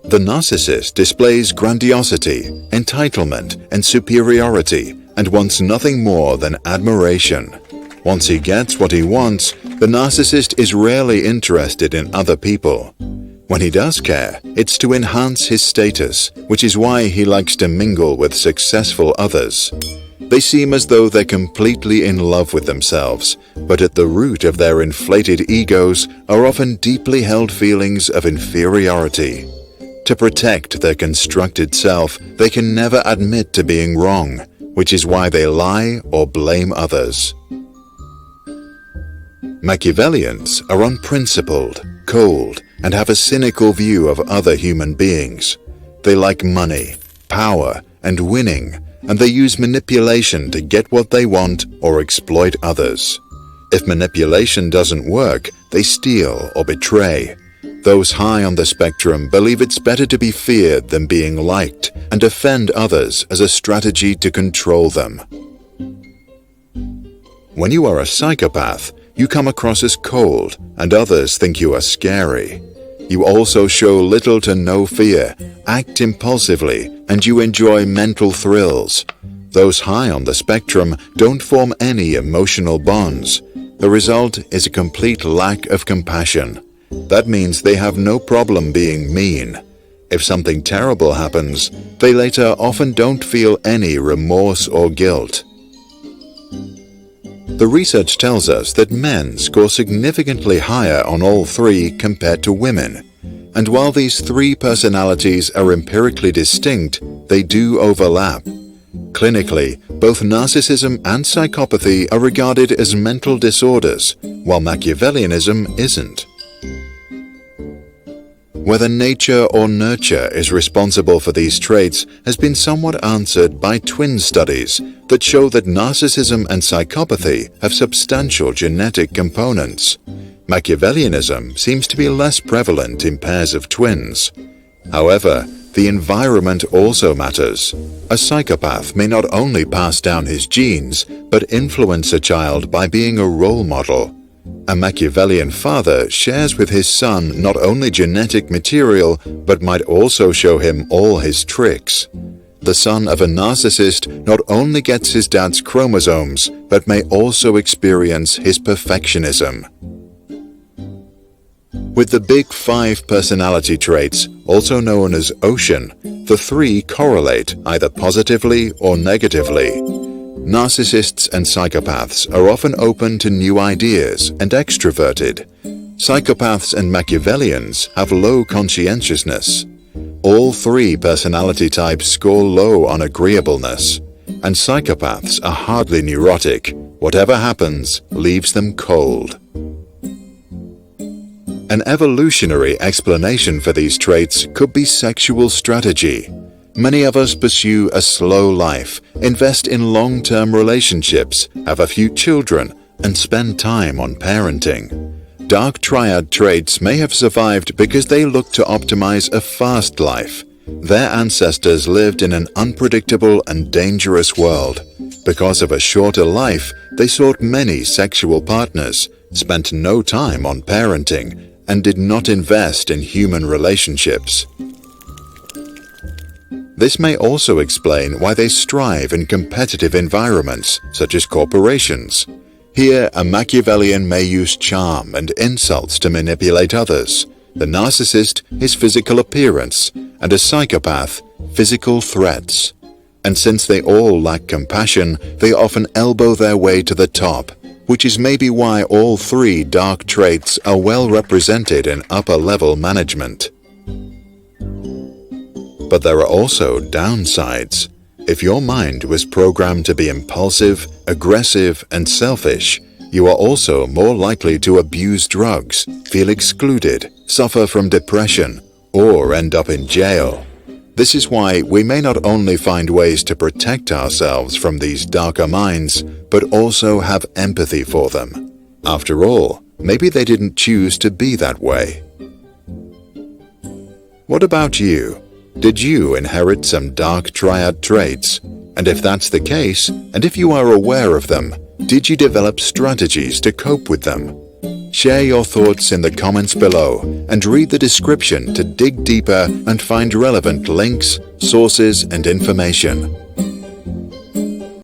The narcissist displays grandiosity, entitlement, and superiority, and wants nothing more than admiration. Once he gets what he wants, the narcissist is rarely interested in other people. When he does care, it's to enhance his status, which is why he likes to mingle with successful others. They seem as though they're completely in love with themselves, but at the root of their inflated egos are often deeply held feelings of inferiority. To protect their constructed self, they can never admit to being wrong, which is why they lie or blame others. Machiavellians are unprincipled, cold, and have a cynical view of other human beings. They like money, power, and winning, and they use manipulation to get what they want or exploit others. If manipulation doesn't work, they steal or betray. Those high on the spectrum believe it's better to be feared than being liked, and offend others as a strategy to control them. When you are a psychopath, you come across as cold, and others think you are scary. You also show little to no fear, act impulsively, and you enjoy mental thrills. Those high on the spectrum don't form any emotional bonds. The result is a complete lack of compassion. That means they have no problem being mean. If something terrible happens, they later often don't feel any remorse or guilt. The research tells us that men score significantly higher on all three compared to women. And while these three personalities are empirically distinct, they do overlap. Clinically, both narcissism and psychopathy are regarded as mental disorders, while Machiavellianism isn't. Whether nature or nurture is responsible for these traits has been somewhat answered by twin studies that show that narcissism and psychopathy have substantial genetic components. Machiavellianism seems to be less prevalent in pairs of twins. However, the environment also matters. A psychopath may not only pass down his genes, but influence a child by being a role model. A Machiavellian father shares with his son not only genetic material, but might also show him all his tricks. The son of a narcissist not only gets his dad's chromosomes, but may also experience his perfectionism. With the big 5 personality traits, also known as Ocean, the 3 correlate either positively or negatively. Narcissists and psychopaths are often open to new ideas and extroverted. Psychopaths and Machiavellians have low conscientiousness. All 3 personality types score low on agreeableness, and psychopaths are hardly neurotic. Whatever happens leaves them cold. An evolutionary explanation for these traits could be sexual strategy. Many of us pursue a slow life, invest in long-term relationships, have a few children, and spend time on parenting. Dark Triad traits may have survived because they look to optimize a fast life. Their ancestors lived in an unpredictable and dangerous world. Because of a shorter life, they sought many sexual partners, spent no time on parenting, and did not invest in human relationships. This may also explain why they strive in competitive environments, such as corporations. Here, a Machiavellian may use charm and insults to manipulate others. The narcissist, his physical appearance, and a psychopath, physical threats. And since they all lack compassion, they often elbow their way to the top, which is maybe why all 3 dark traits are well represented in upper-level management. But there are also downsides. If your mind was programmed to be impulsive, aggressive, and selfish, you are also more likely to abuse drugs, feel excluded, suffer from depression, or end up in jail. This is why we may not only find ways to protect ourselves from these darker minds, but also have empathy for them. After all, maybe they didn't choose to be that way. What about you? Did you inherit some dark triad traits? And if that's the case, and if you are aware of them, did you develop strategies to cope with them? Share your thoughts in the comments below and read the description to dig deeper and find relevant links, sources, and information.